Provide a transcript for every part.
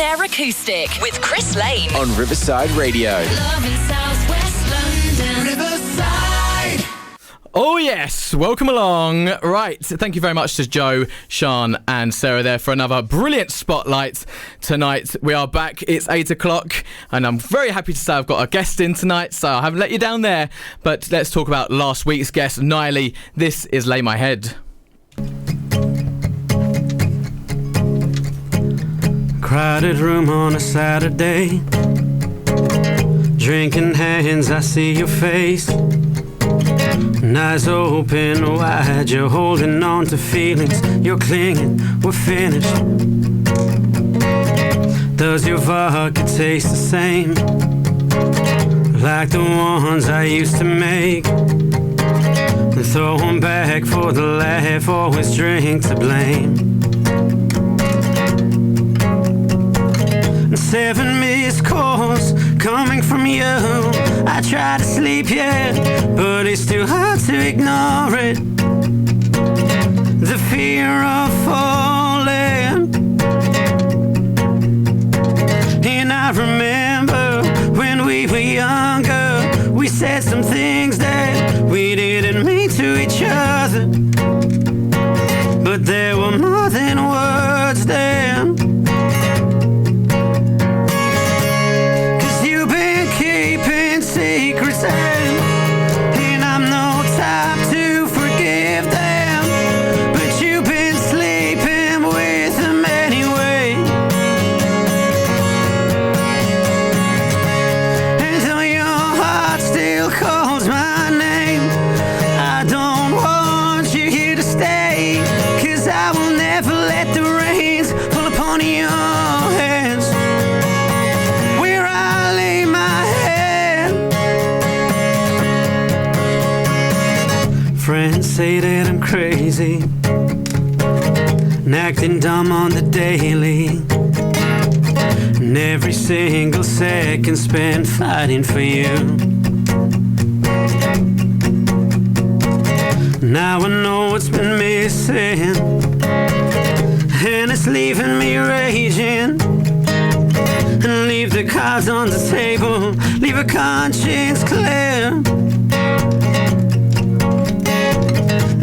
on Air Acoustic with Chris Lane on Riverside Radio. Love in South West London. Riverside. Oh yes, welcome along. Right, thank you very much to Joe, Sean and Sarah there for another brilliant spotlight tonight. We are back, it's 8 o'clock and I'm very happy to say I've got a guest in tonight, so I haven't let you down there. But let's talk about last week's guest, Niley. This is Lay My Head. Crowded room on a Saturday, drinking hands, I see your face. Eyes open wide, you're holding on to feelings, you're clinging, we're finished. Does your vodka taste the same, like the ones I used to make? And throw them back for the laugh, always drink to blame. 7 missed calls coming from you. I try to sleep, yeah, but it's too hard to ignore it. The fear of falling. And I remember when we were younger, we said some things that we didn't mean to each other, but there were more than words then. And I'm no type to forgive them, but you've been sleeping with them anyway. And though your heart still calls my name, I don't want you here to stay, 'cause I will never let the reins fall upon your hands. Where I lay my head. Friends say that I'm crazy and acting dumb on the daily, and every single second spent fighting for you. Now I know what's been missing, and it's leaving me raging. And leave the cards on the table, leave a conscience clear.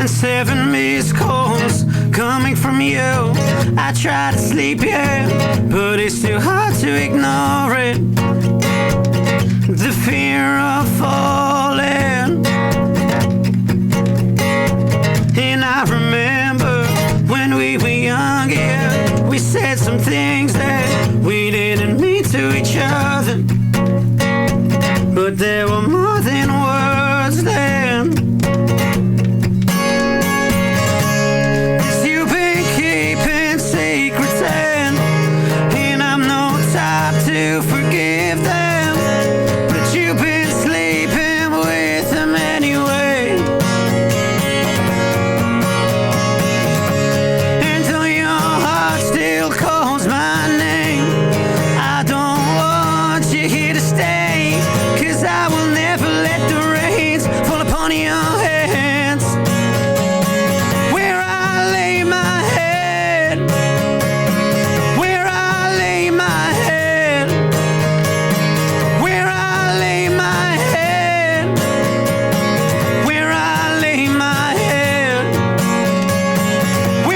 And 7 missed calls coming from you. I try to sleep, yeah, but it's too hard to ignore it. The fear of falling. And I remember when we were young, yeah, we said some things that we didn't mean to each other, but there were more than words then. To forgive them, but you've been sleeping with them anyway. And though your heart still calls my name, I don't want you here to stay, 'cause I will never let the reins fall upon your hands. Where I lay my head, where I lay my head, where I lay my head, where I lay my head,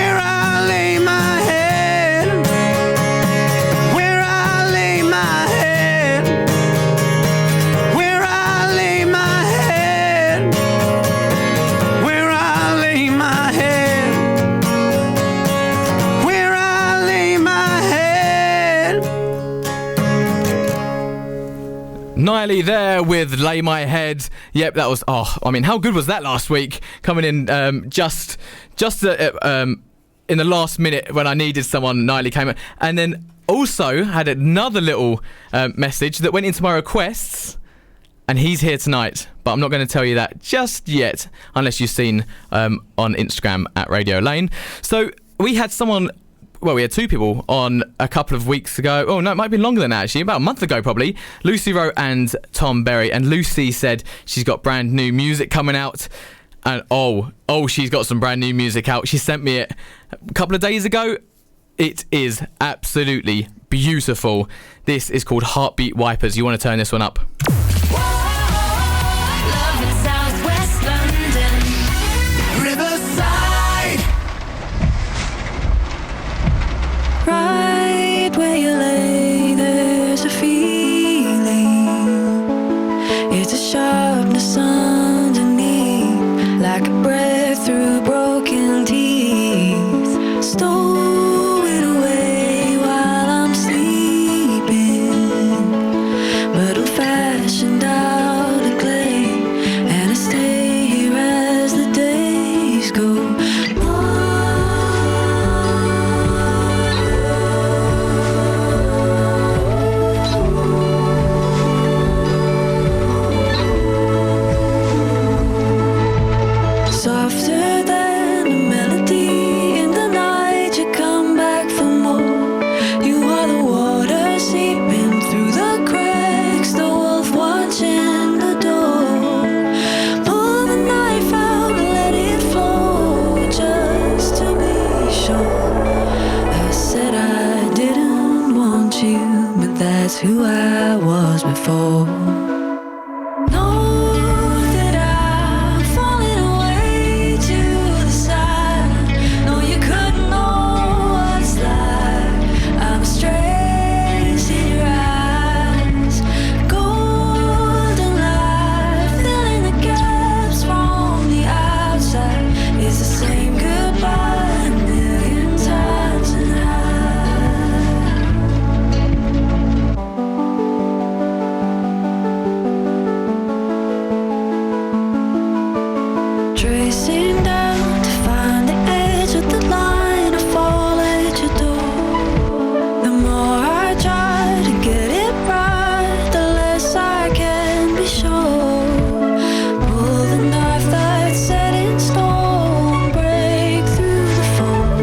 where I lay my head, where I lay my head, where I lay my head, where I lay my head, where I lay my head. Niley there with Lay My Head. Yep, that was, how good was that last week? Coming in just in the last minute when I needed someone, Niley came in. And then also had another little message that went into my requests, and he's here tonight. But I'm not going to tell you that just yet, unless you've seen on Instagram at Radio Lane. So we had someone... Well, we had 2 people on a couple of weeks ago. Oh, no, it might be longer than that, actually. About a month ago, probably. Lucy Rowe and Tom Berry. And Lucy said she's got brand new music coming out. And, she's got some brand new music out. She sent me it a couple of days ago. It is absolutely beautiful. This is called Heartbeat Wipers. You want to turn this one up? Love in Southwest London, Riverside. Right where you lay, there's a feeling. It's a sharpness underneath, like a breath through broken teeth. Stow it away while I'm sleeping, but old-fashioned out of clay, and I stay here as the days go. Softer than a melody in the night, you come back for more. You are the water seeping through the cracks, the wolf watching the door. Pull the knife out and let it flow, just to be sure. I said I didn't want you, but that's who I was before. Know that I'm falling away to the side. No, you couldn't know what it's like. I'm strange in your eyes. Golden light, filling the gaps from the outside. It's the same goodbye a million times tonight. Tracing down to find the edge of the line, I fall at your door. The more I try to get it right, the less I can be sure. Pull the knife that's set in stone, break through the foam,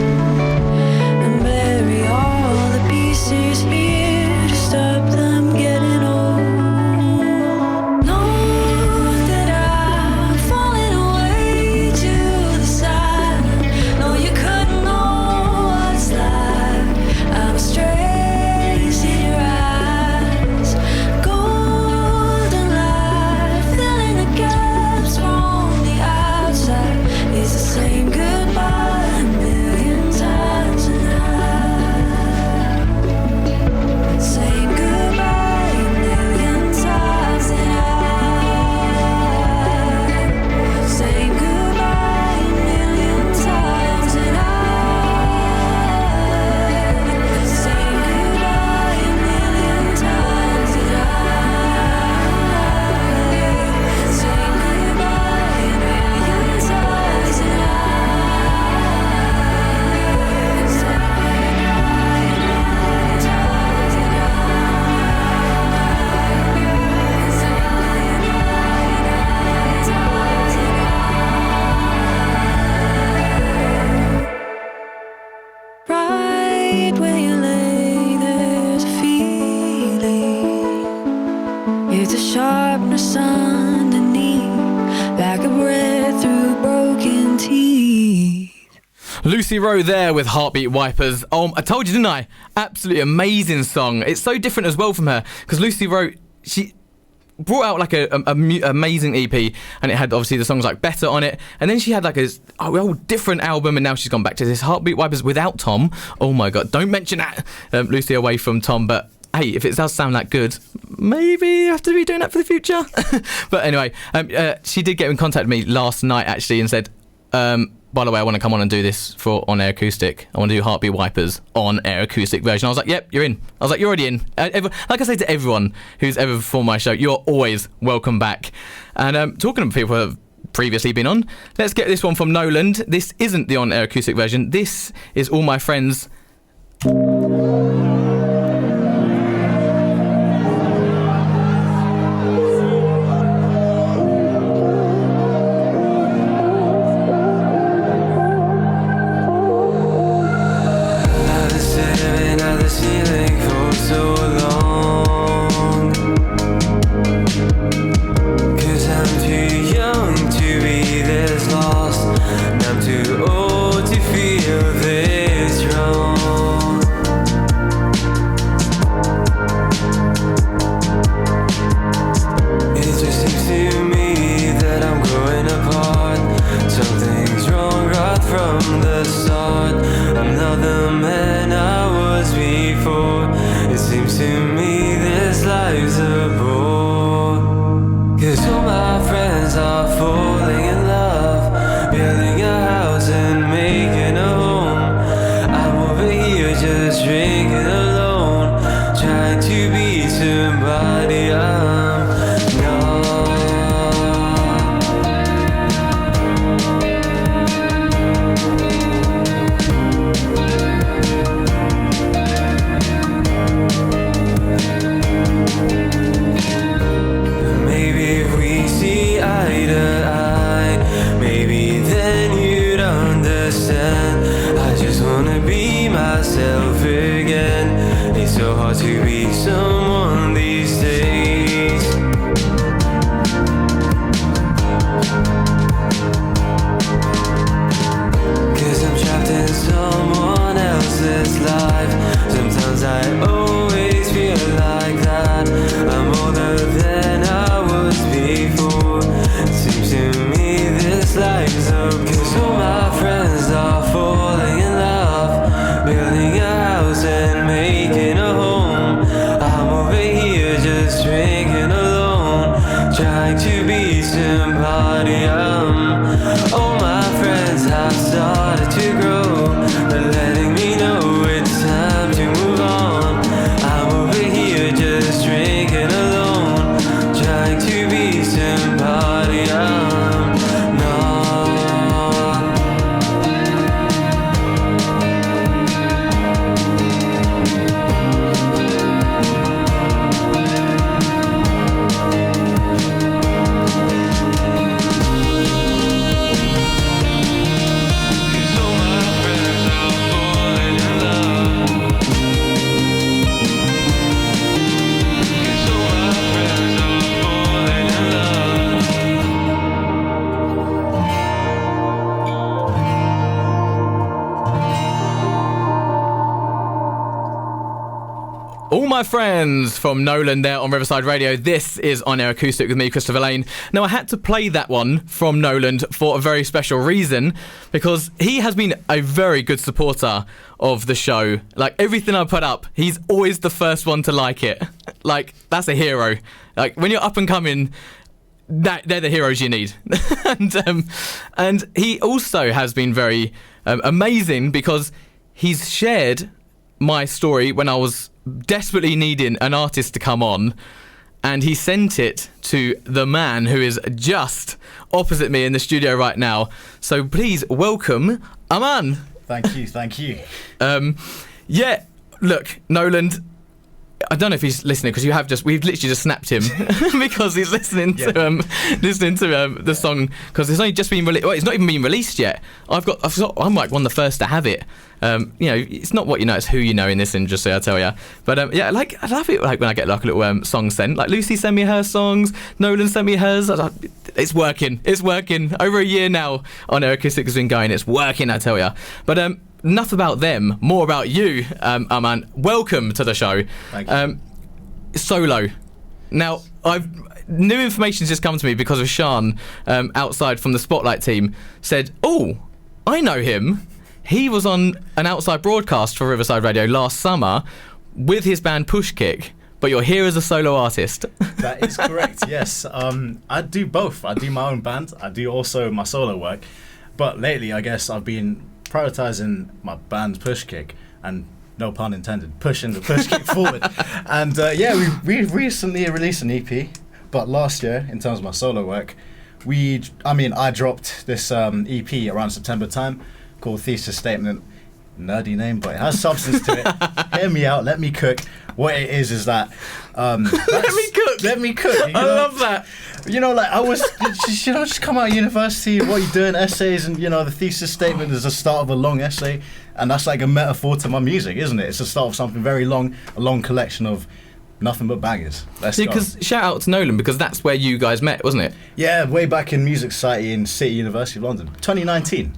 and bury all the pieces here to stop them getting old. Know that I'm falling away to the side. No, you couldn't know what it's like. I'm strange in your eyes. Golden light, filling the gaps from the outside. It's the same goodbye a million times tonight. Same goodbye a million times tonight. Same goodbye a million times tonight. Same goodbye a million times tonight. Same goodbye a million times Right where you lay, there's a feeling. It's a sharpness underneath, like a breath through broken teeth. Lucy Rowe there with Heartbeat Wipers. I told you, didn't I? Absolutely amazing song. It's so different as well from her, because Lucy Rowe, she brought out like a amazing EP, and it had obviously the songs like Better on it, and then she had like a whole different album, and now she's gone back to this Heartbeat Wipers without Tom. Oh my god, don't mention that, Lucy, away from Tom. But hey, if it does sound that good, maybe you have to be doing that for the future. But anyway, she did get in contact with me last night actually and said, by the way, I want to come on and do this on Air Acoustic. I want to do Heartbeat Wipers on Air Acoustic version. I was like, yep, you're in. I was like, you're already in. Like I say to everyone who's ever performed my show, you're always welcome back. And talking to people who have previously been on, let's get this one from Noland. This isn't the on Air Acoustic version. This is All My Friends. Too old to feel this wrong. hard to be someone these days. Cause I'm trapped in someone else's life. Sometimes I always feel like that. I'm older than I was before. Seems to me this life is up. Cause all my friends are falling in love, building a house and making a home. I'm over here just drinking alone, trying to be somebody. All my friends have started to grow, but letting me know it's time to move on. I'm over here just drinking alone, trying to be somebody. I'm not. All My Friends from Nolan there on Riverside Radio. This is on Air Acoustic with me, Christopher Lane. Now, I had to play that one from Nolan for a very special reason, because he has been a very good supporter of the show. Like, everything I put up, he's always the first one to like it. Like, that's a hero. Like, when you're up and coming, they're the heroes you need. and he also has been very amazing, because he's shared my story when I was desperately needing an artist to come on, and he sent it to the man who is just opposite me in the studio right now. So please welcome Aman. Thank you. Yeah, look, Nolan, I don't know if he's listening, because we've literally just snapped him because he's listening to the song, because it's only just been released. Well, it's not even been released yet. I'm like one of the first to have it. It's not what you know, it's who you know in this industry, I tell ya. But yeah, like, I love it, like when I get like a little song sent. Like Lucy sent me her songs, Nolan sent me hers. It's working. Over a year now on Air Acoustic has been going. It's working, I tell ya. But enough about them, more about you, Aman. Welcome to the show. Thank you. Solo. Now, new information's just come to me because of Sean, outside from the Spotlight team, said, "Oh, I know him. He was on an outside broadcast for Riverside Radio last summer with his band Push Kick, but you're here as a solo artist." That is correct, yes. I do both. I do my own band. I do also my solo work. But lately, I guess I've been prioritising my band Push Kick, and no pun intended, pushing the Push Kick forward. And we recently released an EP, but last year, in terms of my solo work, I dropped this EP around September time, called Thesis Statement. Nerdy name, but it has substance to it. Hear me out, let me cook. What it is that let me cook. I love that. Like I was just come out of university, what you're doing, essays, and the thesis statement is the start of a long essay, and that's like a metaphor to my music, isn't it? It's the start of something very long, a long collection of nothing but bangers. Let's go. Because shout out to Nolan, because that's where you guys met, wasn't it? Yeah, way back in Music Society in City University of London, 2019.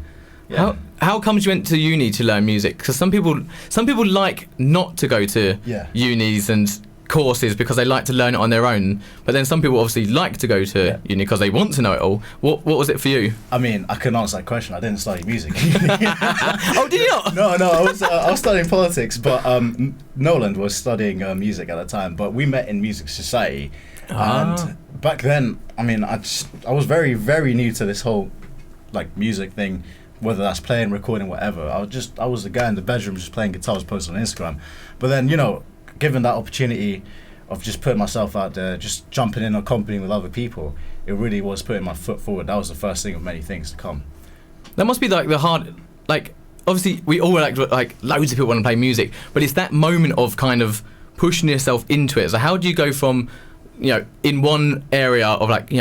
Yeah. How comes you went to uni to learn music? Because some people like not to go to unis and courses because they like to learn it on their own. But then some people obviously like to go to uni because they want to know it all. What was it for you? I mean, I couldn't answer that question. I didn't study music. Oh, did you not? No. I was studying politics, but Nolan was studying music at the time. But we met in Music Society, and back then, I mean, I was very, very new to this whole like music thing. Whether that's playing, recording, whatever. I was the guy in the bedroom just playing guitars, posting on Instagram. But then, given that opportunity of just putting myself out there, just jumping in and competing with other people, it really was putting my foot forward. That was the first thing of many things to come. That must be like the hard, like, obviously we all like loads of people want to play music, but it's that moment of kind of pushing yourself into it. So how do you go from, in one area of like,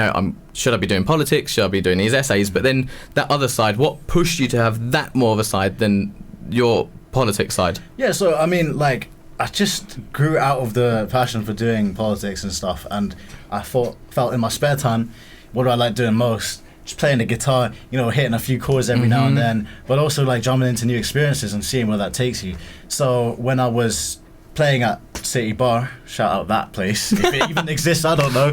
should I be doing politics? Should I be doing these essays? But then that other side, what pushed you to have that more of a side than your politics side? Yeah, so I mean, like, I just grew out of the passion for doing politics and stuff, and I felt in my spare time, what do I like doing most? Just playing the guitar, hitting a few chords every now and then, but also like jumping into new experiences and seeing where that takes you. So when I was playing at City Bar, shout out that place, if it even exists, I don't know.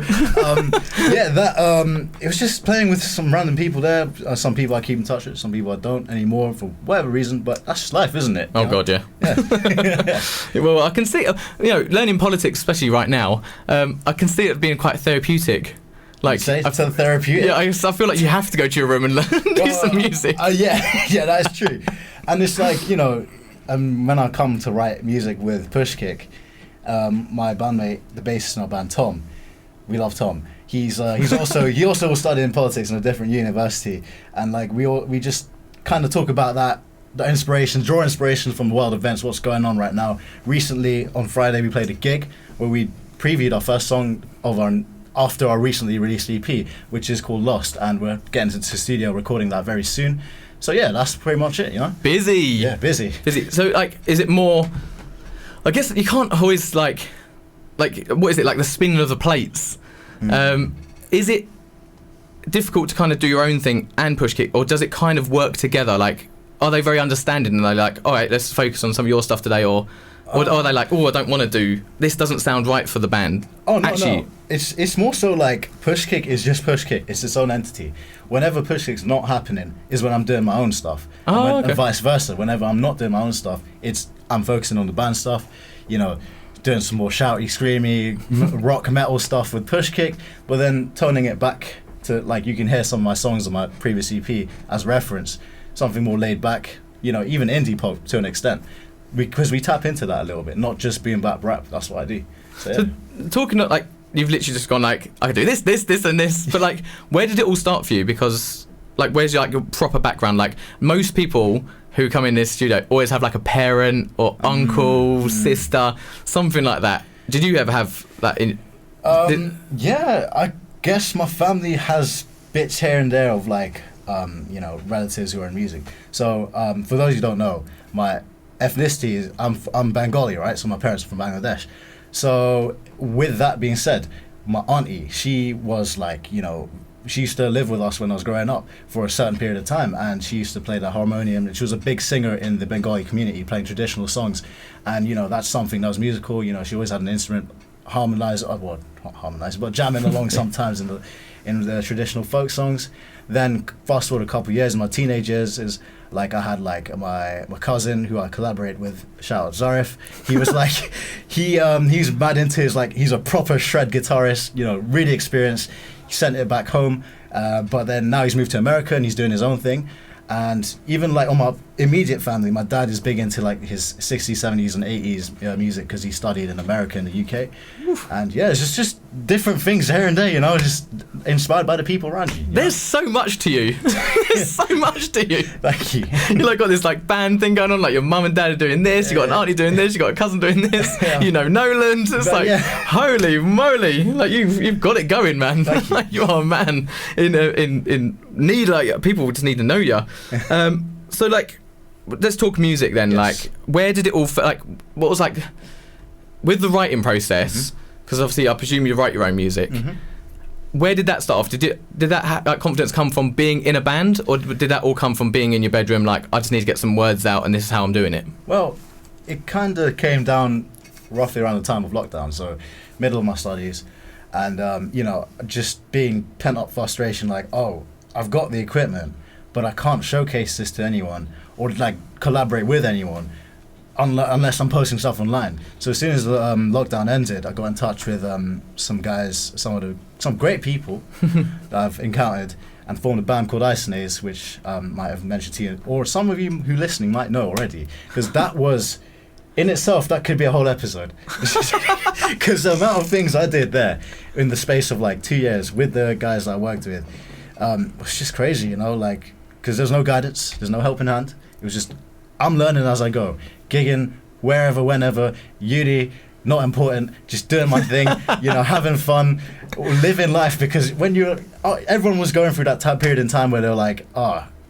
It was just playing with some random people there. Some people I keep in touch with, some people I don't anymore for whatever reason, but that's just life, isn't it? God, yeah. Well, I can see, learning politics, especially right now, I can see it being quite therapeutic. Like, it's therapeutic. Yeah, I feel like you have to go to your room and do some music. Yeah, that is true. And it's like, when I come to write music with Pushkick, my bandmate, the bassist in our band, Tom, we love Tom. He also was studying politics in a different university, and like we just kind of talk about that, the draw inspiration from world events, what's going on right now. Recently, on Friday, we played a gig where we previewed our first song after our recently released EP, which is called Lost, and we're getting into the studio recording that very soon. So yeah, that's pretty much it, Busy. Yeah, busy. So like, is it more? I guess you can't always like what is it, like the spinning of the plates? Is it difficult to kind of do your own thing and Pushkick, or does it kind of work together? Like, are they very understanding and they're like, all right, let's focus on some of your stuff today, or are they like, oh, I don't want to do this, doesn't sound right for the band? Oh no, actually, no. It's more so like Pushkick is just Pushkick. It's its own entity. Whenever Pushkick's not happening is when I'm doing my own stuff. And vice versa. Whenever I'm not doing my own stuff, I'm focusing on the band stuff. Doing some more shouty, screamy rock metal stuff with Pushkick, but then toning it back to, like, you can hear some of my songs on my previous EP as reference, something more laid back. Even indie pop to an extent. Because we tap into that a little bit, not just being bap rap. That's what I do. So talking like, you've literally just gone like, I can do this, and this. But like, where did it all start for you? Because like, where's your proper background? Like, most people who come in this studio always have like a parent or uncle, sister, something like that. Did you ever have that in? Yeah, I guess my family has bits here and there of like, relatives who are in music. So for those who don't know, my ethnicity is I'm Bengali, right? So my parents are from Bangladesh. So with that being said, my auntie, she was like, she used to live with us when I was growing up for a certain period of time, and she used to play the harmonium. She was a big singer in the Bengali community, playing traditional songs, and that's something that was musical. She always had an instrument, jamming along sometimes in the traditional folk songs. Then fast forward a couple of years in my teenage years, is like I had like my cousin who I collaborate with, shout out Zarif. He was like he's mad into his, like, he's a proper shred guitarist, really experienced. He sent it back home, but then now he's moved to America and he's doing his own thing. And even like on my immediate family, my dad is big into like his 60s, 70s and 80s music, because he studied in America and the UK. Oof. And yeah, it's just different things here and there, just inspired by the people around you. There's so much to you. There's so much to you. Thank you. You like got this like band thing going on, like your mum and dad are doing this, you got an auntie doing this, you got a cousin doing this, Noland. It's holy moly, like you've got it going, man. Like you are a man in need. Like, people just need to know you. So like, let's talk music then. Yes. Like, where did it all like, what was like with the writing process, because obviously I presume you write your own music. Where did that start off? Did that confidence come from being in a band, or did that all come from being in your bedroom, like, I just need to get some words out and this is how I'm doing it? Well, it kind of came down roughly around the time of lockdown, so middle of my studies, and just being pent up frustration, like, oh, I've got the equipment, but I can't showcase this to anyone or like collaborate with anyone unless I'm posting stuff online. So as soon as the lockdown ended, I got in touch with some guys, some great people that I've encountered, and formed a band called Isonase, which might have mentioned to you, or some of you who are listening might know already, because that was, in itself, that could be a whole episode. Because the amount of things I did there in the space of like 2 years with the guys I worked with was just crazy, like, because there's no guidance, there's no helping hand. It was just, I'm learning as I go, gigging wherever, whenever, uni, not important, just doing my thing, having fun, living life. Because when everyone was going through that period in time where they're like,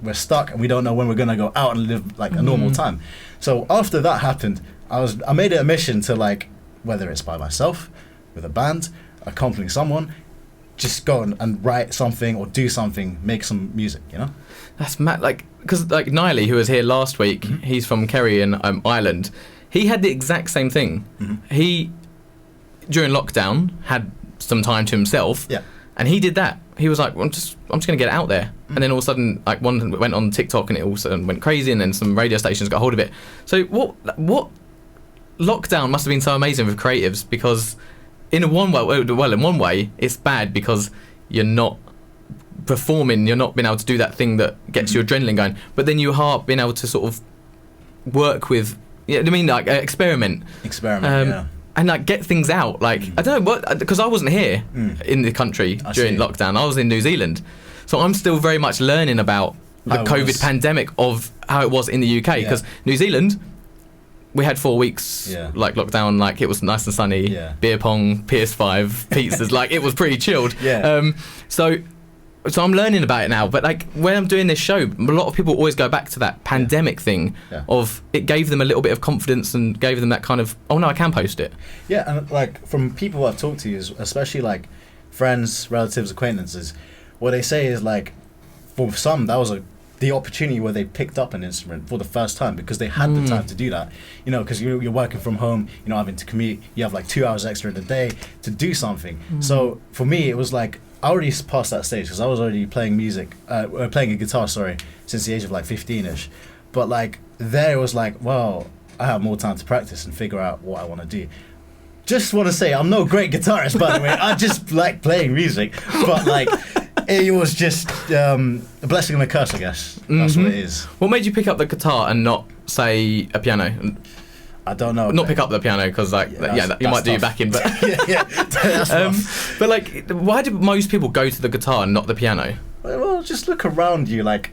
we're stuck and we don't know when we're going to go out and live like a normal time. So after that happened, I made it a mission to, like, whether it's by myself, with a band, accompanying someone, just go and write something or do something, make some music, you know? That's mad. Like, because like Niley, who was here last week, he's from Kerry in Ireland. He had the exact same thing. He, during lockdown, had some time to himself. Yeah. And he did that. He was like, well, I'm just gonna get it out there. And then all of a sudden, like, one went on TikTok and it all of a sudden went crazy, and then some radio stations got hold of it. So what lockdown must have been so amazing with creatives, because in one way it's bad because you're not performing, you're not being able to do that thing that gets your adrenaline going, but then you are being able to sort of work with, I mean, like experiment, and like get things out. Like I don't know what, because I wasn't here in the country during lockdown. I was in New Zealand, so I'm still very much learning about the COVID pandemic of how it was in the UK, because New Zealand, we had 4 weeks like lockdown, like it was nice and sunny, beer pong, PS5, pizzas, like it was pretty chilled. So I'm learning about it now, but like when I'm doing this show, a lot of people always go back to that pandemic thing of it gave them a little bit of confidence and gave them that kind of, oh no, I can post it. Yeah, and like from people I've talked to, especially like friends, relatives, acquaintances, what they say is like, for some that was the opportunity where they picked up an instrument for the first time because they had the time to do that. You know, because you're working from home, you're not having to commute, you have like 2 hours extra in a day to do something. So for me, it was like, I already passed that stage because I was already playing playing a guitar, since the age of like 15ish. But like there it was like, well, I have more time to practice and figure out what I want to do. Just want to say, I'm no great guitarist, by the way. I just like playing music, but like it was just a blessing and a curse, I guess. That's what it is. What made you pick up the guitar and not say a piano? I don't know. Not pick up the piano because, like, you might do your backing, but that's but like, why do most people go to the guitar and not the piano? Well, just look around you. Like,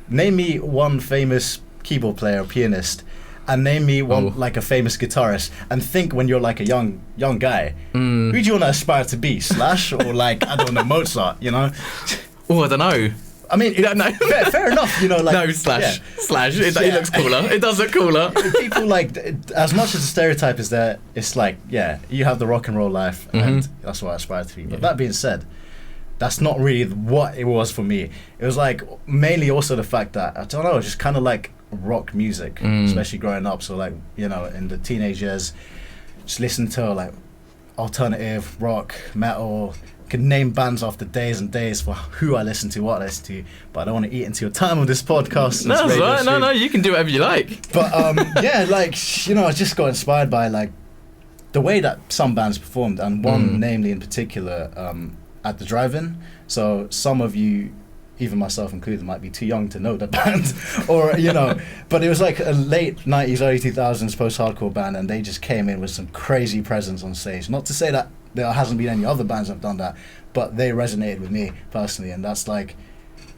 name me one famous keyboard player or pianist, and name me one like a famous guitarist, and think when you're like a young guy, who do you want to aspire to be? Slash or like, I don't know, Mozart? You know? Oh, I don't know. I mean, fair enough, you know, like... No, Slash. It looks cooler. It does look cooler. People, like, as much as the stereotype is there, it's like, you have the rock and roll life, and that's what I aspire to be. But that being said, that's not really what it was for me. It was, like, mainly also the fact that, I don't know, just kind of like rock music, especially growing up. So, like, you know, in the teenage years, just listen to, like, alternative, rock, metal... Could name bands after days and days for who I listen to, what I listen to, but I don't want to eat into your time on this podcast. No, that's right. No, you can do whatever you like. But like, you know, I just got inspired by like the way that some bands performed, and one namely in particular at the drive-in. So some of you, even myself included, might be too young to know the band, or you know, but it was like a late 90s, early 2000s post-hardcore band, and they just came in with some crazy presence on stage. Not to say that there hasn't been any other bands that have done that, but they resonated with me personally, and that's like,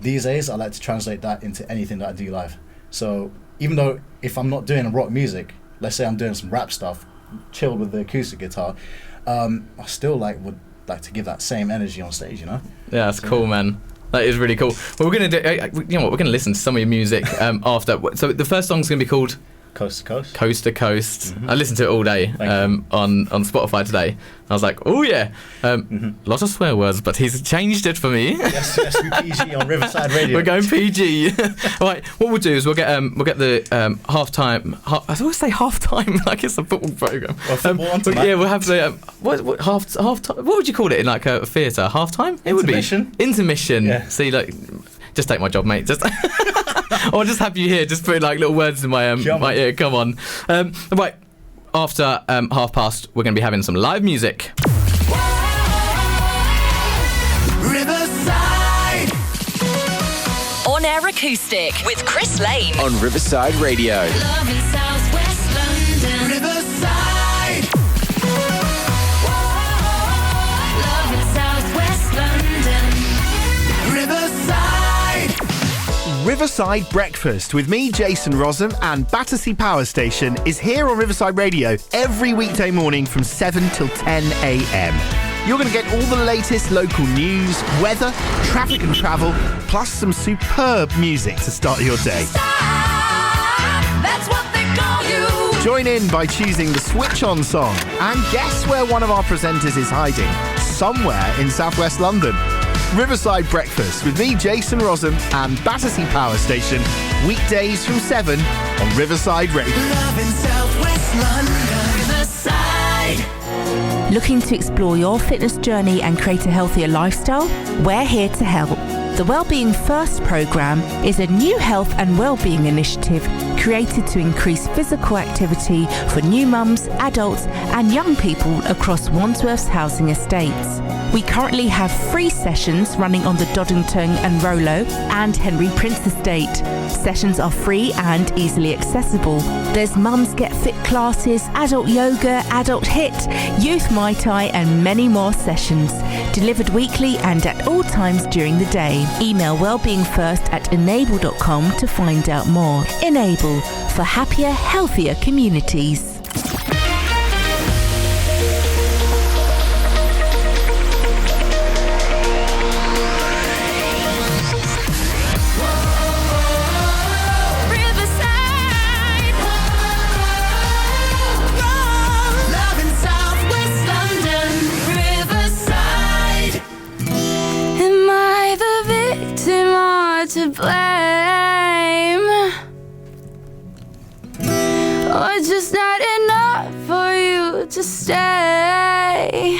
these days I like to translate that into anything that I do live. So even though if I'm not doing rock music, let's say I'm doing some rap stuff, chilled with the acoustic guitar, I still would like to give that same energy on stage, you know? Yeah, that's cool, man. That is really cool. Well, we're gonna do, you know what? We're gonna listen to some of your music after. So the first song's gonna be called Coast to Coast. Coast to Coast. I listened to it all day on Spotify today. I was like, oh yeah, lot of swear words, but he's changed it for me. Yes, we PG on Riverside Radio. We're going PG. All right, what we'll do is we'll get the halftime. I always say halftime like it's a football program. We'll have the what halftime. What would you call it in like a theatre? Halftime? It would be intermission. Yeah. See, like, just take my job, mate. Just. Or just have you here, just putting like little words in my my ear. Come on. Right, after past, we're going to be having some live music. Riverside On Air Acoustic with Chris Lane On Riverside Radio. Love in Southwest London. Riverside. Love in Southwest London. Riverside. Riverside Breakfast with me, Jason Rossum, and Battersea Power Station is here on Riverside Radio every weekday morning from 7 till 10 a.m. You're going to get all the latest local news, weather, traffic and travel, plus some superb music to start your day. That's what they call you. Join in by choosing the Switch On song and guess where one of our presenters is hiding. Somewhere in southwest London. Riverside Breakfast with me, Jason Rossum, and Battersea Power Station, weekdays from 7 on Riverside Radio. Love in Southwest London, Riverside. Looking to explore your fitness journey and create a healthier lifestyle? We're here to help. The Wellbeing First programme is a new health and wellbeing initiative created to increase physical activity for new mums, adults and young people across Wandsworth's housing estates. We currently have free sessions running on the Doddington and Rollo and Henry Prince estate. Sessions are free and easily accessible. There's Mums Get Fit classes, adult yoga, adult HIIT, youth Muay Thai and many more sessions. Delivered weekly and at all times during the day. Email wellbeingfirst@enable.com to find out more. Enable, for happier, healthier communities. To blame, or just not enough for you to stay.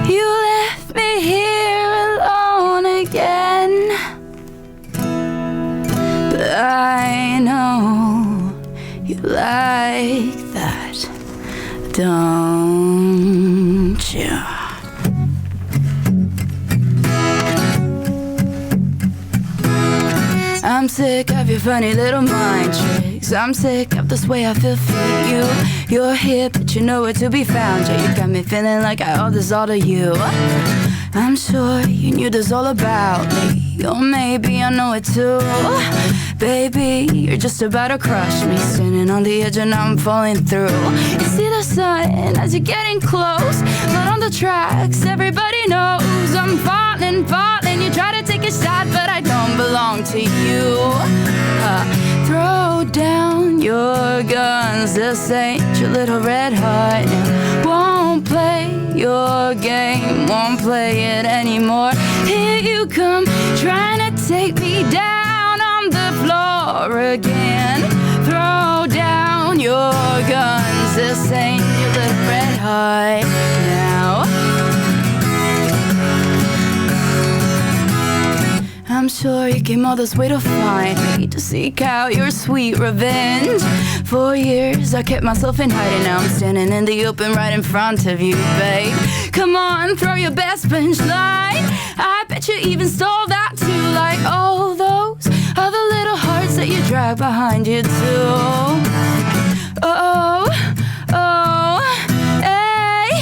You left me here alone again, but I know you like that, don't you? I'm sick of your funny little mind tricks. I'm sick of this way I feel for you. You're here, but you know where to be found. Yeah, you got me feeling like I owe this all to you. I'm sure you knew this all about me, or maybe I know it too. Baby, you're just about to crush me, standing on the edge and now I'm falling through. You see the sun as you're getting close, but on the tracks everybody knows I'm falling, falling. You try to take a shot, but I don't belong to you. Throw down your guns, this ain't your little red heart. Won't play your game, won't play it anymore. Here you come, trying to take me down on the floor again. Throw down your guns, this ain't your little red heart now. I'm sure you came all this way to find me, to seek out your sweet revenge. For years I kept myself in hiding, now I'm standing in the open right in front of you, babe. Come on, throw your best punch line. I bet you even stole that too, like all those other little hearts that you drag behind you too. Oh, oh, hey,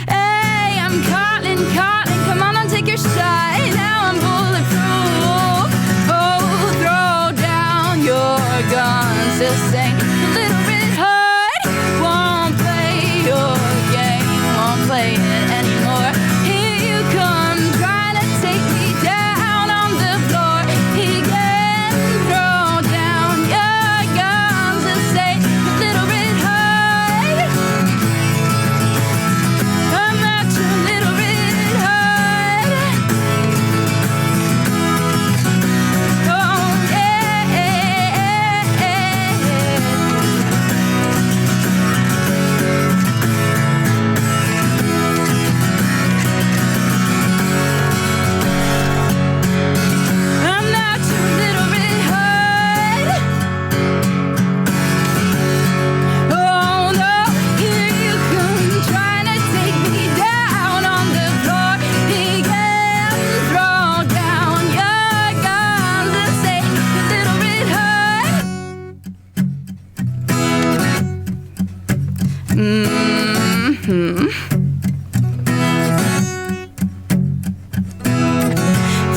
hey, I'm calling, calling. Come on and take your shot. Now I'm bulletproof. Oh, throw down your guns. This ain't a little bit hard. Won't play your game, won't play it anymore. Here you come, trying to take me down on the floor again. Throw down your guns. This ain't a little bit hard. I'm not your little bit hard. Oh, yeah, yeah, yeah. I'm not your little bit hard. Oh no, here you come, trying to take me down on the floor again. Throw down your guns and say a little bit hard.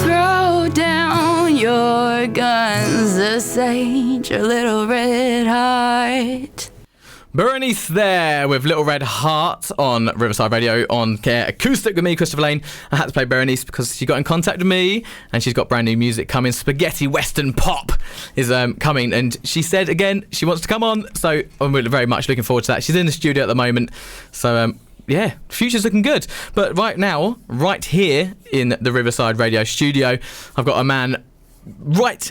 Throw down your guns, this ain't your little red heart. Berenice there with Little Red Heart on Riverside Radio on Air Acoustic with me, Christopher Lane. I had to play Berenice because she got in contact with me and she's got brand new music coming. Spaghetti Western Pop is coming, and she said again she wants to come on, so I'm really very much looking forward to that. She's in the studio at the moment, so yeah, future's looking good. But right now, right here in the Riverside Radio studio, I've got a man right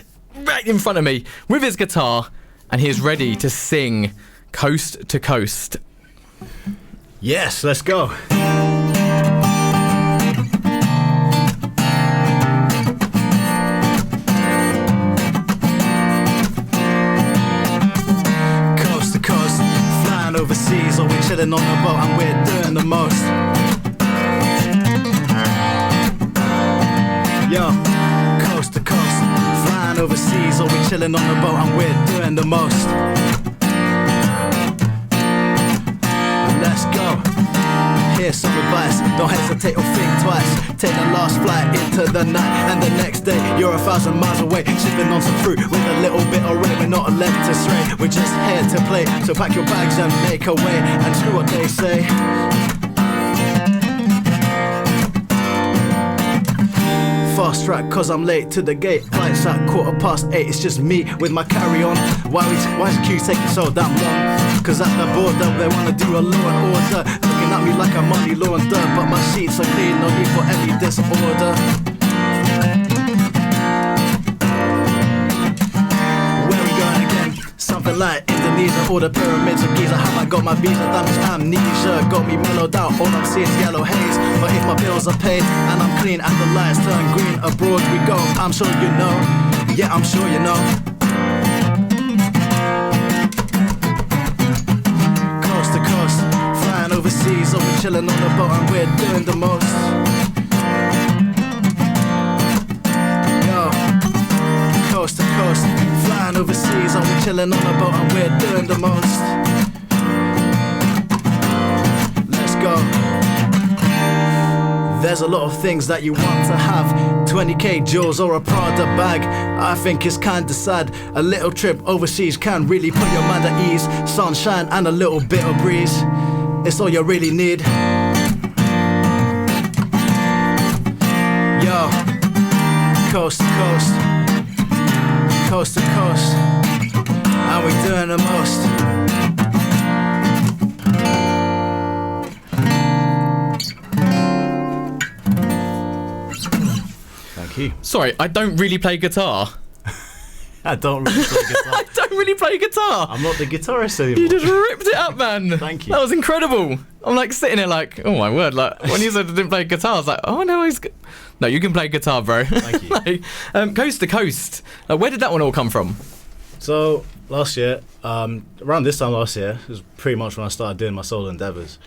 in front of me with his guitar, and he is ready to sing Coast to Coast. Yes, let's go. Coast to coast, flying overseas, or we're chilling on the boat and we're doing the most. Yo, coast to coast, flying overseas, or we're chilling on the boat and we're doing the most. Let's go. Here's some advice, don't hesitate or think twice. Take the last flight into the night, and the next day you're 1,000 miles away, sipping on some fruit with a little bit of rain. We're not led to stray, we're just here to play. So pack your bags and make a way, and screw what they say. Fast track cause I'm late to the gate. Flight's at 8:15, it's just me with my carry-on. Why is the queue taking so damn long? Cause at the border they wanna do a law and order, looking at me like I'm money laundered, but my sheets are clean, no need for any disorder. Where we going again? Something like Indonesia or the pyramids of Giza. Have I got my visa? Damage amnesia got me mellowed out, all I'm seeing is yellow haze. But if my bills are paid and I'm clean and the lights turn green, abroad we go, I'm sure you know. Yeah, I'm sure you know. Coast to coast, flying overseas, so we're chilling on the boat and we're doing the most. Yo, coast to coast, flying overseas, and we're chilling on the boat and we're doing the most. Let's go. There's a lot of things that you want to have, 20k jewels or a Prada bag. I think it's kinda sad, a little trip overseas can really put your mind at ease. Sunshine and a little bit of breeze, it's all you really need. Yo, coast to coast, coast to coast, and we doing the most. Sorry, I don't really play guitar. I don't really play guitar. I don't really play guitar. I'm not the guitarist anymore. You just ripped it up, man. Thank you. That was incredible. I'm like sitting here like, oh my word. Like when you said I didn't play guitar, I was like, oh no, no, you can play guitar, bro. Thank you. Like, Coast to Coast. Where did that one all come from? So last year, around this time last year, it was pretty much when I started doing my solo endeavors,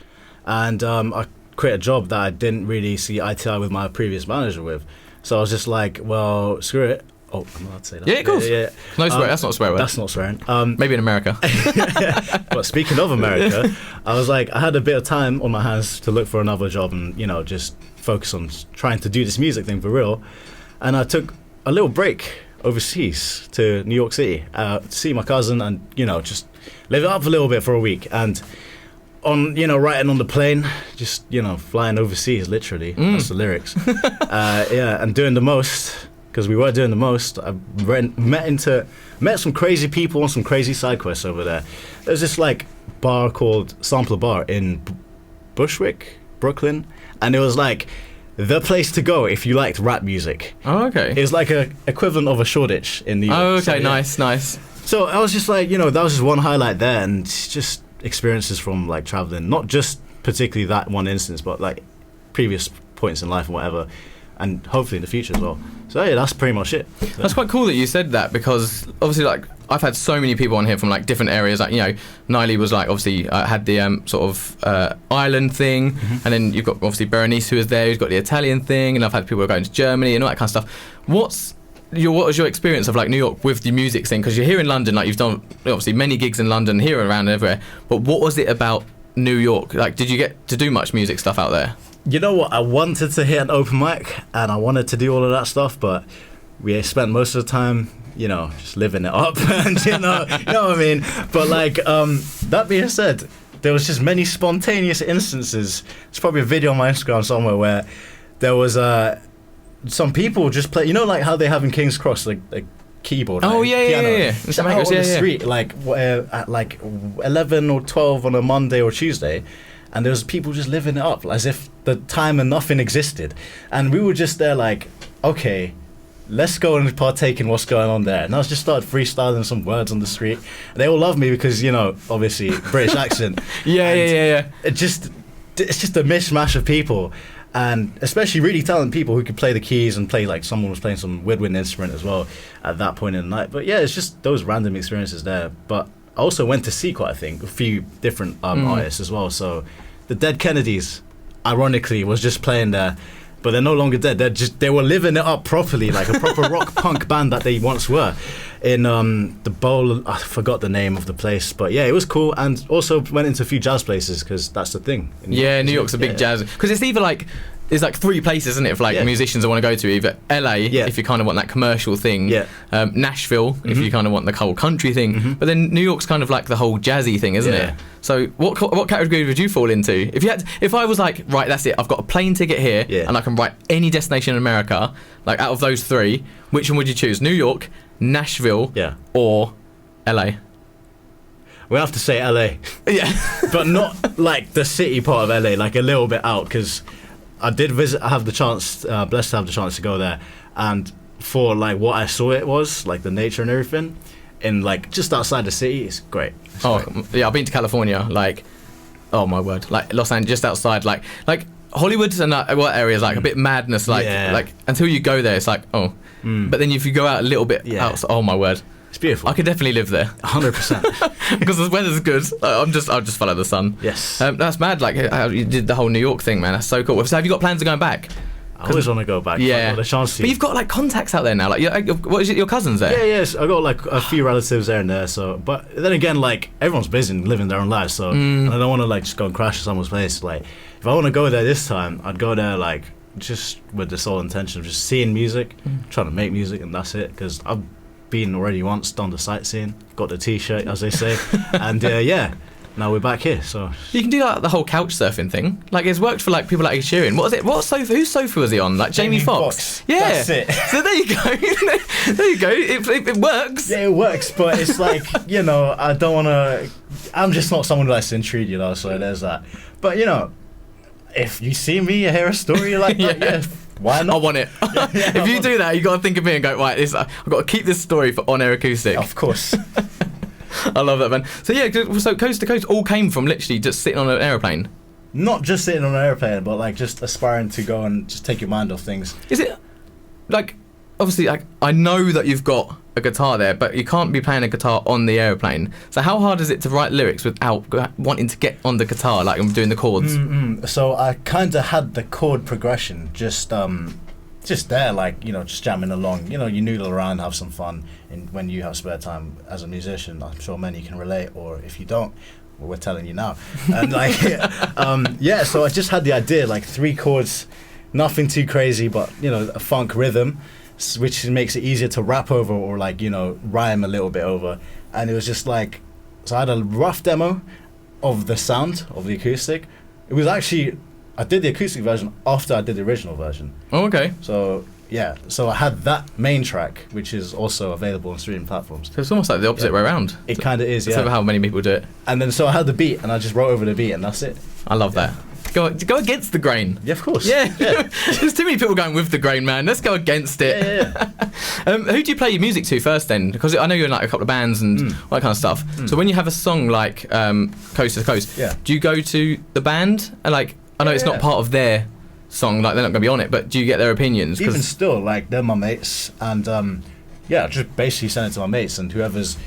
and I quit a job that I didn't really see eye to eye with my previous manager with. So I was just like, well, screw it. Oh, I'm not allowed to say that. Yeah, of course. Yeah. No swear. That's not a swear word. That's not swearing. Maybe in America. But speaking of America, I was like, I had a bit of time on my hands to look for another job and, you know, just focus on trying to do this music thing for real. And I took a little break overseas to New York City to see my cousin and, you know, just live it up a little bit for a week. And on, you know, writing on the plane, just, you know, flying overseas, literally. That's the lyrics. Yeah, and doing the most, because we were doing the most. I met some crazy people on some crazy side quests over there. There's this like bar called Sampler Bar in Bushwick, Brooklyn, and it was like the place to go if you liked rap music. Oh, okay. It was like a equivalent of a Shoreditch in New York. Oh, okay, so, yeah. Nice. So I was just like, you know, that was just one highlight there, and just experiences from like traveling, not just particularly that one instance, but like previous points in life and whatever, and hopefully in the future as well. So yeah, that's pretty much it. So. That's quite cool that you said that, because obviously like I've had so many people on here from like different areas. Like, you know, Niley was like obviously had the sort of Ireland thing, and then you've got obviously Berenice who was there, who's got the Italian thing, and I've had people going to Germany and all that kind of stuff. What was your experience of like New York with the music scene? Because you're here in London, like you've done obviously many gigs in London, here, around, everywhere. But what was it about New York? Like, did you get to do much music stuff out there? You know what? I wanted to hit an open mic and I wanted to do all of that stuff, but we spent most of the time you know, just living it up, and you know what I mean. But like, that being said, there was just many spontaneous instances. There's probably a video on my Instagram somewhere where there was some people just play. You know, like how they have in King's Cross, like a keyboard. Oh like, piano. yeah. Just out on the street, like at like 11 or 12 on a Monday or Tuesday. And there was people just living it up as if the time and nothing existed. And we were just there like, okay, let's go and partake in what's going on there. And I just started freestyling some words on the street. And they all love me because, you know, obviously British accent. Yeah. It's just a mishmash of people. And especially really talented people who could play the keys and play, like someone was playing some woodwind instrument as well at that point in the night. But yeah, it's just those random experiences there. But I also went to see a few different artists as well. So the Dead Kennedys, ironically, was just playing there, but they're no longer dead. They were living it up properly, like a proper rock punk band that they once were. In the bowl, I forgot the name of the place, but yeah, it was cool. And also went into a few jazz places because that's the thing. New York's a big jazz, because it's either like. There's like three places, isn't it, for like musicians I want to go to. Either LA, if you kind of want that commercial thing. Nashville, if you kind of want the whole country thing. But then New York's kind of like the whole jazzy thing, isn't it? So what category would you fall into? If I was like, right, that's it, I've got a plane ticket here, and I can write any destination in America, like out of those three, which one would you choose? New York, Nashville, or LA? We have to say LA. But not like the city part of LA, like a little bit out, because I did visit. I have the chance, blessed to have the chance to go there, and for like what I saw, it was like the nature and everything, in like just outside the city. It's great. Yeah, I've been to California. Like, oh my word, like Los Angeles, just outside, like Hollywood and what areas, like a bit madness, like until you go there, it's like but then if you go out a little bit outside, oh my word. It's beautiful. I could definitely live there. 100%. Because the weather's good. I'll just follow the sun. Yes. That's mad. Like how you did the whole New York thing, man. That's so cool. So have you got plans of going back? I always want to go back. Yeah. The chance to. But you've got like contacts out there now. Like, what is it? Your cousins there? Yeah. Yes. I got like a few relatives there and there. So, but then again, like everyone's busy and living their own lives. So, and I don't want to like just go and crash at someone's place. Like, if I want to go there this time, I'd go there like just with the sole intention of just seeing music, trying to make music, and that's it. Because I've been already once, done the sightseeing, got the t-shirt as they say, and now we're back here. So you can do like the whole couch surfing thing. Like it's worked for like people like Ed Sheeran. What was it? What sofa? Whose sofa was he on? Like Jamie Foxx. Yeah, that's it. So there you go. There you go. It works. Yeah, it works, but it's like, you know, I don't want to. I'm just not someone who likes to intrude, you know. So there's that. But you know, if you see me, you hear a story like that, why not? I want it. If you do that, you got to think of me and go, right, I've got to keep this story for On Air Acoustic. Of course. I love that, man. So yeah, so Coast to Coast all came from literally just sitting on an aeroplane. Not just sitting on an airplane, but like just aspiring to go and just take your mind off things. Is it like, obviously, like I know that you've got a guitar there, but you can't be playing a guitar on the aeroplane. So how hard is it to write lyrics without wanting to get on the guitar, like I'm doing the chords? So I kind of had the chord progression just there, like, you know, just jamming along. You know, you noodle around, have some fun, and when you have spare time as a musician, I'm sure many can relate, or if you don't, well, we're telling you now. And like, so I just had the idea, like 3 chords, nothing too crazy, but you know, a funk rhythm, which makes it easier to rap over or like, you know, rhyme a little bit over. And it was just like, so I had a rough demo of the sound of the acoustic. It was actually, I did the acoustic version after I did the original version. Oh, okay. So yeah, so I had that main track, which is also available on streaming platforms. So it's almost like the opposite way around. It kind of is, That's how many people do it. And then so I had the beat, and I just wrote over the beat, and that's it. I love that. Go against the grain. Yeah, of course. Yeah. There's too many people going with the grain, man. Let's go against it. Yeah. Who do you play your music to first then? Because I know you're in like a couple of bands and all that kind of stuff. So when you have a song like Coast to Coast, do you go to the band? And like, I know it's not part of their song, like they're not going to be on it, but do you get their opinions? Even still, like, they're my mates, and I just basically send it to my mates and whoever's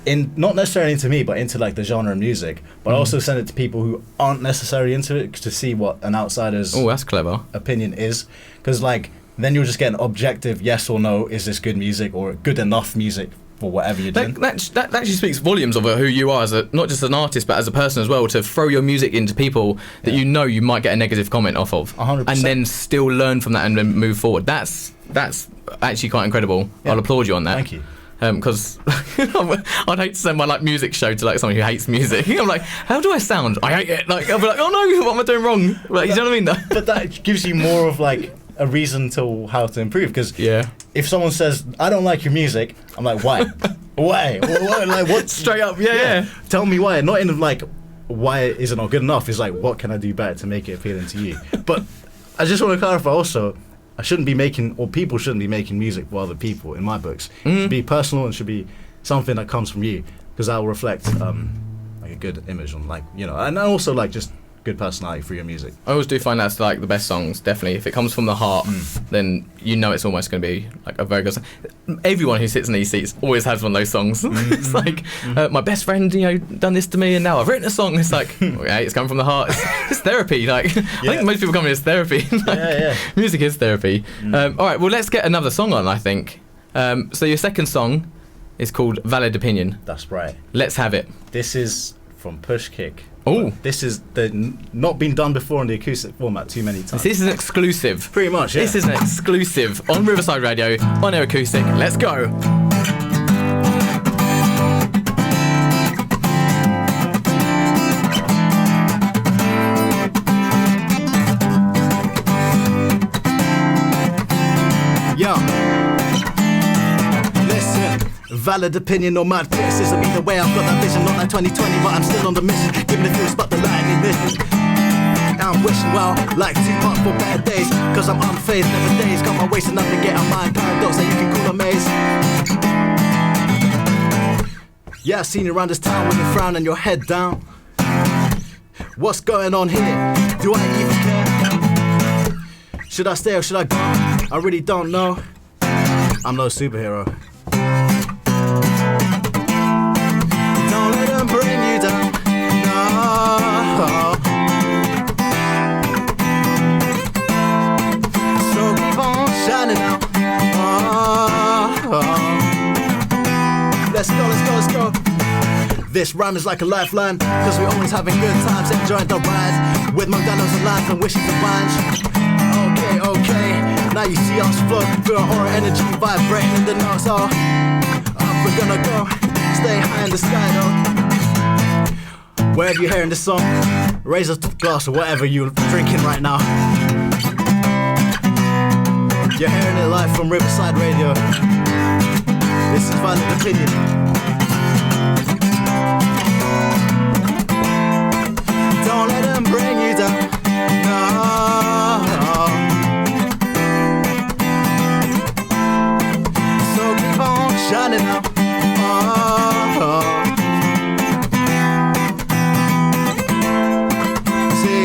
in, not necessarily into me, but into like the genre of music, but I also send it to people who aren't necessarily into it to see what an outsider's that's clever opinion is, because like then you'll just get an objective yes or no, is this good music or good enough music for whatever you're doing. That actually speaks volumes of who you are as not just an artist but as a person as well, to throw your music into people that you know you might get a negative comment off of 100%. and then still learn from that and then move forward. That's actually quite incredible. I'll applaud you on that. Thank you. because I'd hate to send my like music show to like someone who hates music. I'm like, how do I sound? I hate it. Like I'll be like, oh no, what am I doing wrong? Like, you know what I mean? But that gives you more of like a reason to how to improve. Because if someone says I don't like your music, I'm like, why? Why? Like what? Straight up, yeah. Tell me why. Not in like why is it not good enough. It's like what can I do better to make it appealing to you? But I just want to clarify also. I shouldn't be making, or people shouldn't be making music for other people in my books. It should be personal and should be something that comes from you, because that will reflect like a good image on, like, you know, and also like just good personality for your music. I always do find that's like the best songs, definitely. If it comes from the heart, then you know it's almost going to be like a very good song. Everyone who sits in these seats always has one of those songs. It's like, my best friend, you know, done this to me and now I've written a song. It's like, okay, it's coming from the heart. It's therapy. Like, I think most people come in as therapy. Like, music is therapy. All right, well, let's get another song on, I think. So your second song is called Valid Opinion. That's right. Let's have it. This is from Push Kick. Oh, this is not been done before in the acoustic format too many times. This is an exclusive. Pretty much, yeah. This is an exclusive on Riverside Radio on Air Acoustic. Let's go. Yo, listen. Valid opinion or mad criticism. Either way, I've got that vision, not like 2020, but I'm still on the mission. Giving the fuse, but the light ignition. I'm wishing well, like Tupac for better days. Cause I'm unfazed, never days. Got my waist and nothing, get on my paradox that you can call a maze. Yeah, I've seen you around this town with your frown and your head down. What's going on here? Do I even care? Should I stay or should I go? I really don't know. I'm no superhero. Don't let them bring you down. No. So keep on shining out. Let's go, let's go, let's go. This rhyme is like a lifeline, cause we're always having good times, enjoying the ride, with McDonald's and life and wishes and wines. Okay, now you see us float through our aura energy, vibrating in the notes. Oh, up we're gonna go, stay high in the sky though. Wherever you're hearing this song, raise a glass or whatever you're drinking right now. You're hearing it live from Riverside Radio. This is Valid Opinion. Don't let them bring you down. No. So keep on shining now. See,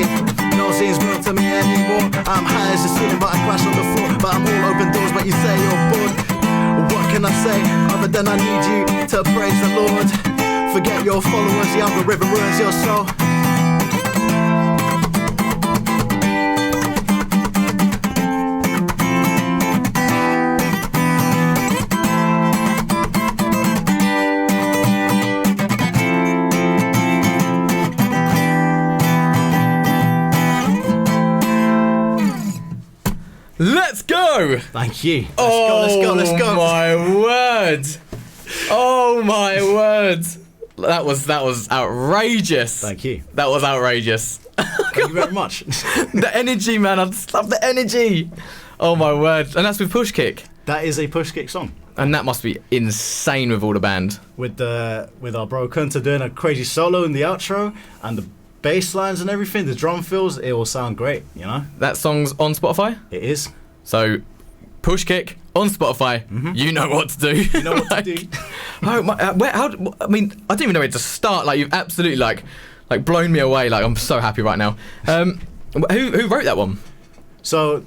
no scene's real to me anymore. I'm high as a ceiling, but I crash on the floor. But I'm all open doors, but you say you're bored. What can I say other than I need you to praise the Lord? Forget your followers, the algorithm ruins your soul. Let's go! Thank you. Let's go. Oh my word! Oh my word! That was outrageous. Thank you. That was outrageous. Thank you very much. The energy, man! I just love the energy. Oh my word! And that's with Push Kick. That is a Push Kick song. And that must be insane with all the band. With our bro Kunta doing a crazy solo in the outro and the bass lines and everything, the drum fills, it will sound great, you know? That song's on Spotify? It is. So, Push Kick on Spotify. You know what to do. You know what to do. I mean, I don't even know where to start. Like, you've absolutely like blown me away. Like, I'm so happy right now. Who wrote that one? So,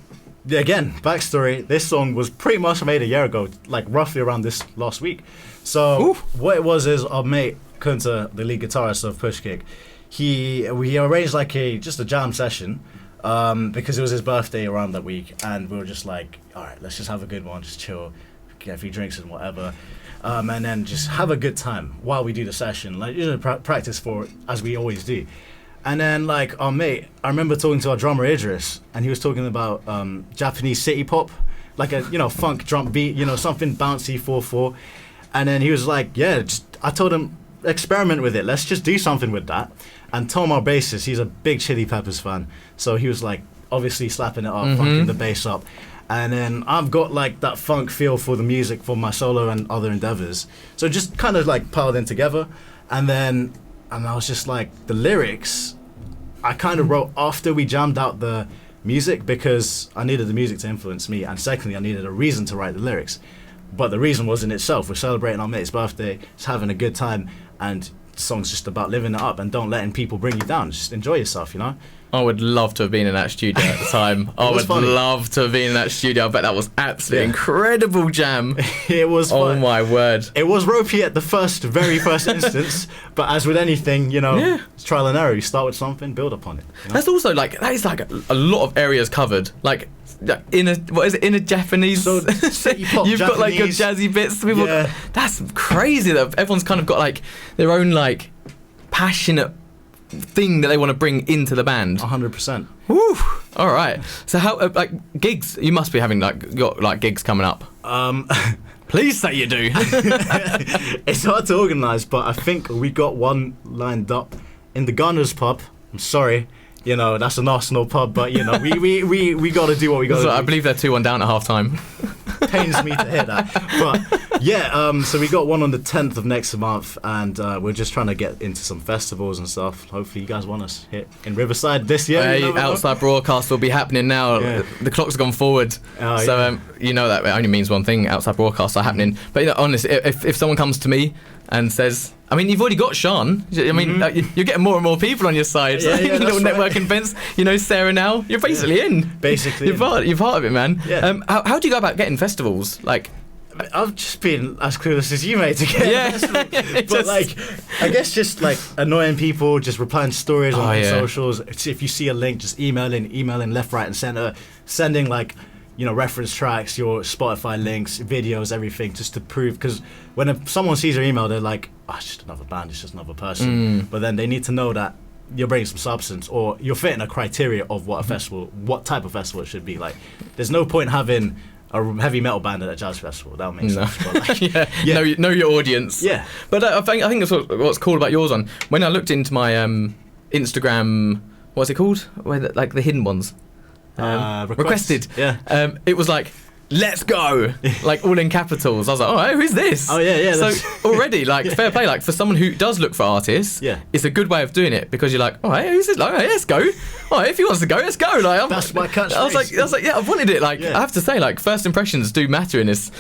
again, backstory. This song was pretty much made a year ago, like roughly around this last week. So, what it was is our mate Kunta, the lead guitarist of Push Kick, we arranged like just a jam session because it was his birthday around that week, and we were just like, all right, let's just have a good one, just chill, get a few drinks and whatever, and then just have a good time while we do the session, like practice for it as we always do. And then like our mate, I remember talking to our drummer Idris, and he was talking about Japanese city pop, like a funk drum beat, something bouncy 4/4. And then he was like, yeah, I told him, experiment with it. Let's just do something with that. And Tom, our bassist, he's a big Chili Peppers fan. So he was like, obviously slapping it up, funking the bass up. And then I've got like that funk feel for the music for my solo and other endeavors. So just kind of like piled in together. And I was just like, the lyrics, I kind of wrote after we jammed out the music because I needed the music to influence me. And secondly, I needed a reason to write the lyrics. But the reason was in itself. We're celebrating our mate's birthday, just having a good time. And the song's just about living it up and don't letting people bring you down. Just enjoy yourself, you know? I would love to have been in that studio at the time. I would love to have been in that studio. I bet that was absolutely incredible jam. It was fun. Oh my word. It was ropey at the very first instance, but as with anything, you know, it's trial and error. You start with something, build upon it. You know? That's also like, that is like a lot of areas covered. Like, in a Japanese, so you've got like your jazzy bits. People, that's crazy that everyone's kind of got like their own like passionate thing that they want to bring into the band. 100%. Woo! All right. So how like gigs? You must be having got gigs coming up. Please say you do. It's hard to organise, but I think we got one lined up in the Gunners pub. I'm sorry. You know, that's an Arsenal pub, but, you know, we got to do what we got to do. I believe they're 2-1 down at half-time. Pains me to hear that. But, yeah, so we got one on the 10th of next month, and we're just trying to get into some festivals and stuff. Hopefully you guys want us here in Riverside this year. Outside broadcast will be happening now. Yeah. The clock's gone forward. So, you know that only means one thing, outside broadcasts are happening. But, you know, honestly, if someone comes to me and says... I mean, you've already got Sean. I mean, you're getting more and more people on your side. Yeah, little networking events. You know, Sarah now. You're basically in. Basically, you're part of it, man. Yeah. How do you go about getting festivals? Like, I've just been as clueless as you, mate, to get a festival. But like, I guess just like annoying people, just replying to stories on socials. If you see a link, just email in left, right, and center, sending like, you know, reference tracks, your Spotify links, videos, everything, just to prove. Because when someone sees your email, they're like, oh, it's just another band, it's just another person. But then they need to know that you're bringing some substance, or you're fitting a criteria of what a festival, what type of festival it should be. Like, there's no point having a heavy metal band at a jazz festival. That makes sense. But like, know your audience. Yeah. But I think that's what's cool about yours. On when I looked into my Instagram, what's it called? Where like the hidden ones. Requested. Yeah. It was like, let's go, like all in capitals. I was like, oh, who's this? Oh yeah. So already, like, fair play. Like for someone who does look for artists, it's a good way of doing it because you're like, oh, hey, who's this? Like, hey, let's go. Oh, if he wants to go, let's go. Like, that's my catchphrase. I was like, yeah, I've wanted it. Like, I have to say, like, first impressions do matter in this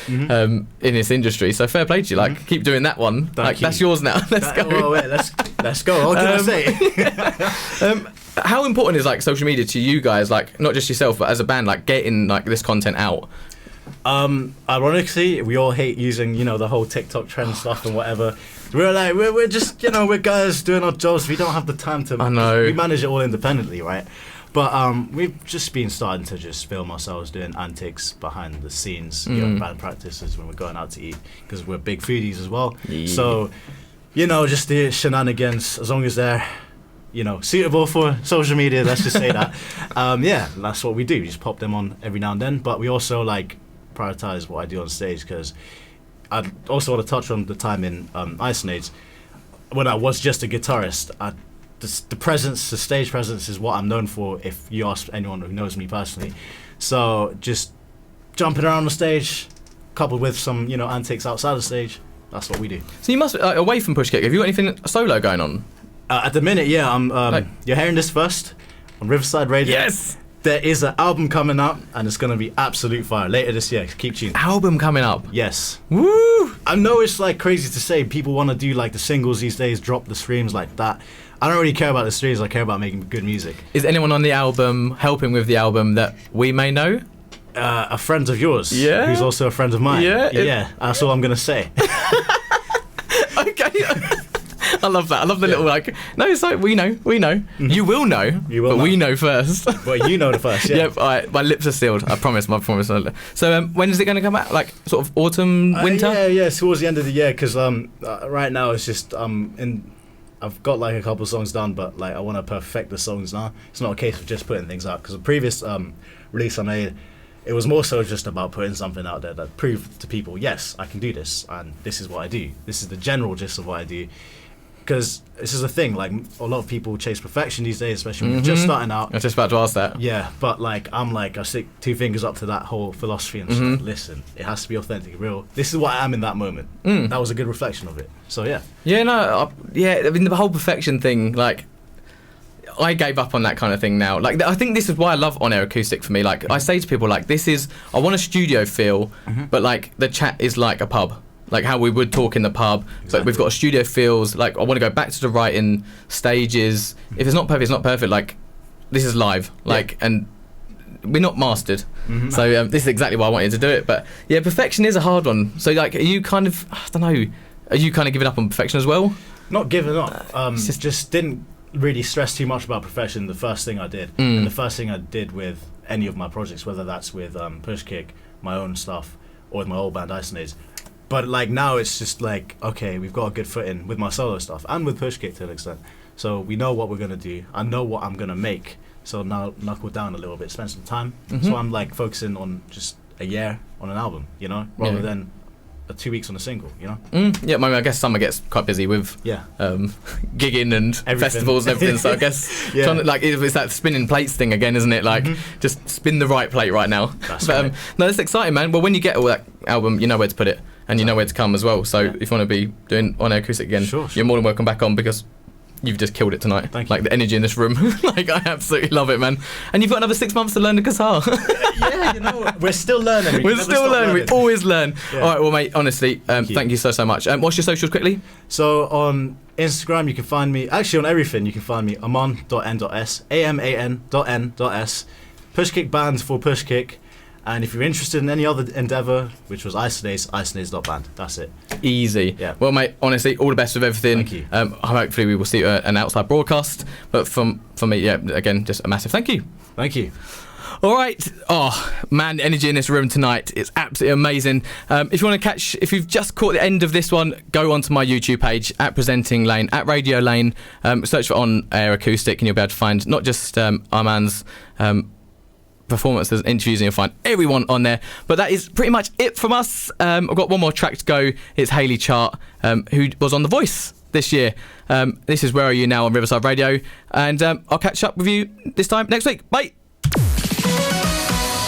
industry. So fair play to you. Like, keep doing that one. Thank you. That's yours now. Let's go. Oh wait, let's go. What can I say? How important is like social media to you guys? Like, not just yourself, but as a band, like getting like this content out. Ironically, we all hate using, you know, the whole TikTok trend stuff and whatever. We're like, we're just, you know, we're guys doing our jobs. We don't have the time to. I know. We manage it all independently, right? But we've just been starting to just film ourselves doing antics behind the scenes, you know, band practices when we're going out to eat, because we're big foodies as well. Yeah. So, you know, just the shenanigans, as long as they're, you know, suitable for social media, let's just say that. That's what we do. We just pop them on every now and then. But we also like prioritize what I do on stage, because I also want to touch on the time in Ice Age when I was just a guitarist. The stage presence is what I'm known for, if you ask anyone who knows me personally. So just jumping around the stage, coupled with some, you know, antics outside the stage, that's what we do. So you must, away from Pushkick, have you got anything solo going on? At the minute, yeah, I'm. You're hearing this first on Riverside Radio. Yes. There is an album coming up, and it's going to be absolute fire later this year. Keep tuned. Album coming up. Yes. Woo! I know it's like crazy to say. People want to do like the singles these days, drop the streams like that. I don't really care about the streams. I care about making good music. Is anyone on the album helping with the album that we may know? A friend of yours. Yeah. Who's also a friend of mine. Yeah. That's all I'm going to say. Okay. I love that. I love the little like. No, it's like we know. Mm-hmm. You will know. But we know first. Well, you know the first. Yeah. Yep. All right. My lips are sealed. I promise. So when is it going to come out? Like sort of autumn, winter? Yeah. Towards the end of the year, because right now it's just I've got like a couple of songs done, but like I want to perfect the songs now. It's not a case of just putting things out, because the previous release I made, it was more so just about putting something out there that proved to people, yes, I can do this, and this is what I do. This is the general gist of what I do. Because this is a thing, like a lot of people chase perfection these days, especially when you're just starting out. I was just about to ask that. Yeah, but like I stick 2 fingers up to that whole philosophy and just like, listen, it has to be authentic, real. This is what I am in that moment. That was a good reflection of it. So yeah. Yeah, no, I mean the whole perfection thing, like I gave up on that kind of thing now. Like I think this is why I love On Air Acoustic for me. Like I say to people, like I want a studio feel, but like the chat is like a pub. Like how we would talk in the pub, but we've got a studio feels. Like I want to go back to the writing stages. If it's not perfect, it's not perfect. Like this is live. Like and we're not mastered. So this is exactly why I wanted to do it. But yeah, perfection is a hard one. So like, are you kind of, I don't know, are you kind of giving up on perfection as well? Not giving up. Just didn't really stress too much about perfection. The first thing I did, and the first thing I did with any of my projects, whether that's with Pushkick, my own stuff, or with my old band Ice. But like now it's just like, okay, we've got a good footing with my solo stuff and with Pushkick to an extent. So we know what we're going to do. I know what I'm going to make. So now knuckle down a little bit, spend some time. So I'm like focusing on just a year on an album, you know, rather than 2 weeks on a single, you know? Yeah, I guess summer gets quite busy with gigging and festivals and everything. So I guess trying to, like it's that spinning plates thing again, isn't it? Like just spin the right plate right now. That's right. No, that's exciting, man. Well, when you get all that album, you know where to put it. And you know where to come as well. So if you want to be doing On Air Acoustic again, you're more than welcome back on because you've just killed it tonight. Thank you. Like the energy in this room. Like I absolutely love it, man. And you've got another 6 months to learn the guitar. Yeah, you know, we're still learning. We're still learning. We always learn. Yeah. All right, well, mate, honestly, thank you so much. What's your socials quickly? So on Instagram, you can find me, actually on everything, you can find me aman.n.s, aman.n.s, Pushkick Band for Pushkick. And if you're interested in any other endeavour, which was icenays.band. That's it. Easy. Yeah. Well, mate, honestly, all the best with everything. Thank you. Hopefully we will see an outside broadcast. But for me, yeah, again, just a massive thank you. Thank you. All right. Oh, man, energy in this room tonight. It's absolutely amazing. If you want to if you've just caught the end of this one, go onto my YouTube page, @Presenting Lane, @Radio Lane. Search for On Air Acoustic and you'll be able to find not just Aman's performances, interviews, and you'll find everyone on there. But that is pretty much it from us. I've got one more track to go. It's Hayley Chart, who was on The Voice this year. This is Where Are You Now on Riverside Radio, and I'll catch up with you this time next week. Bye.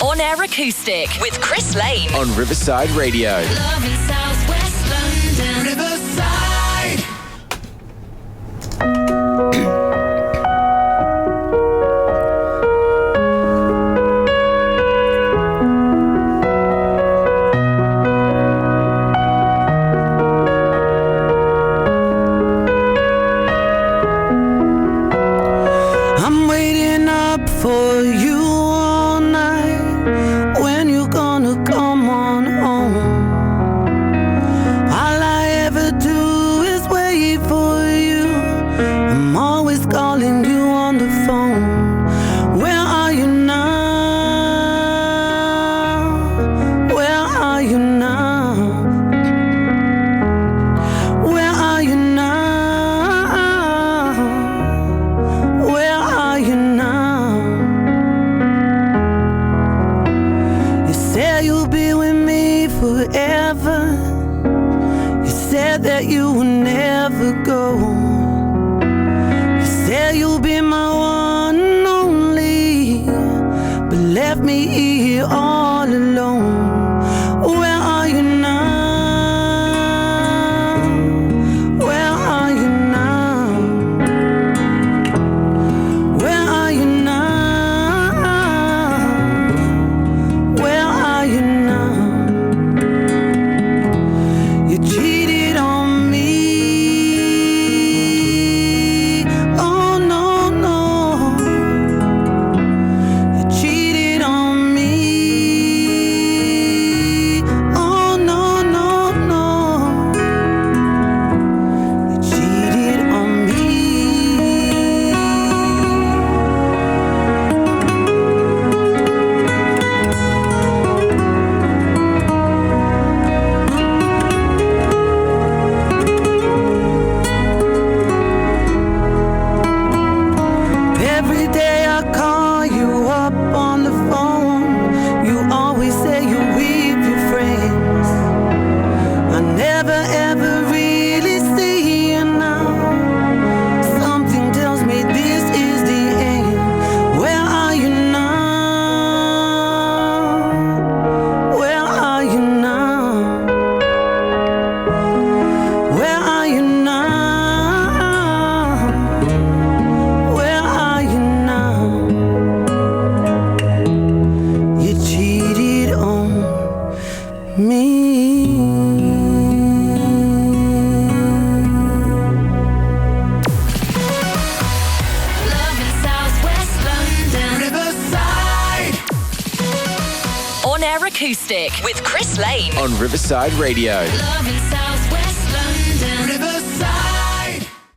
On Air Acoustic with Chris Lane on Riverside Radio. Love in South West London. Riverside. I'm waiting up for you all night. When you gonna come on home? All I ever do is wait for you. I'm always calling you on the phone. Where are you now? Where are you now? Where are you now? Where are you now? Love in Southwest London. Riverside. On Air Acoustic with Chris Lane. On Riverside Radio. Love in Southwest